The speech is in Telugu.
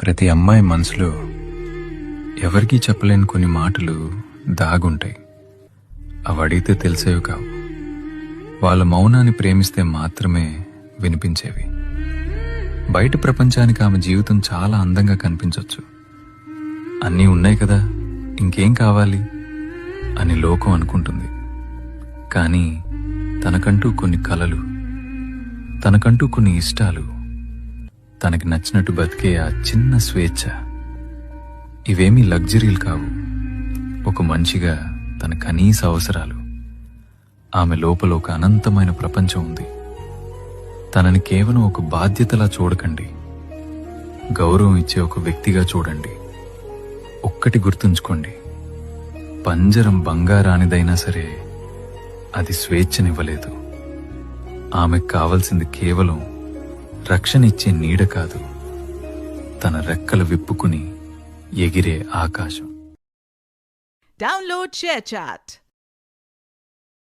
ప్రతి అమ్మాయి మనసులో ఎవరికీ చెప్పలేని కొన్ని మాటలు దాగుంటాయి. అవి అడిగితే తెలిసేవి కావు. వాళ్ళ మౌనాన్ని ప్రేమిస్తే మాత్రమే వినిపించేవి. బయట ప్రపంచానికి ఆమె జీవితం చాలా అందంగా కనిపించొచ్చు. అన్నీ ఉన్నాయి కదా, ఇంకేం కావాలి అని లోకం అనుకుంటుంది. కానీ తనకంటూ కొన్ని కలలు, తనకంటూ కొన్ని ఇష్టాలు, తనకి నచ్చినట్టు బతికే ఆ చిన్న స్వేచ్ఛ, ఇవేమీ లగ్జరీలు కావు. ఒక మనిషిగా తన కనీస అవసరాలు. ఆమె లోపల ఒక అనంతమైన ప్రపంచం ఉంది. తనని కేవలం ఒక బాధ్యతలా చూడకండి, గౌరవం ఇచ్చే ఒక వ్యక్తిగా చూడండి. ఒక్కటి గుర్తుంచుకోండి, పంజరం బంగారానిదైనా సరే అది స్వేచ్ఛనివ్వలేదు. ఆమెకు కావలసింది కేవలం రక్షణ ఇచ్చే నీడ కాదు, తన రెక్కలు విప్పుకుని ఎగిరే ఆకాశం. Download ShareChat.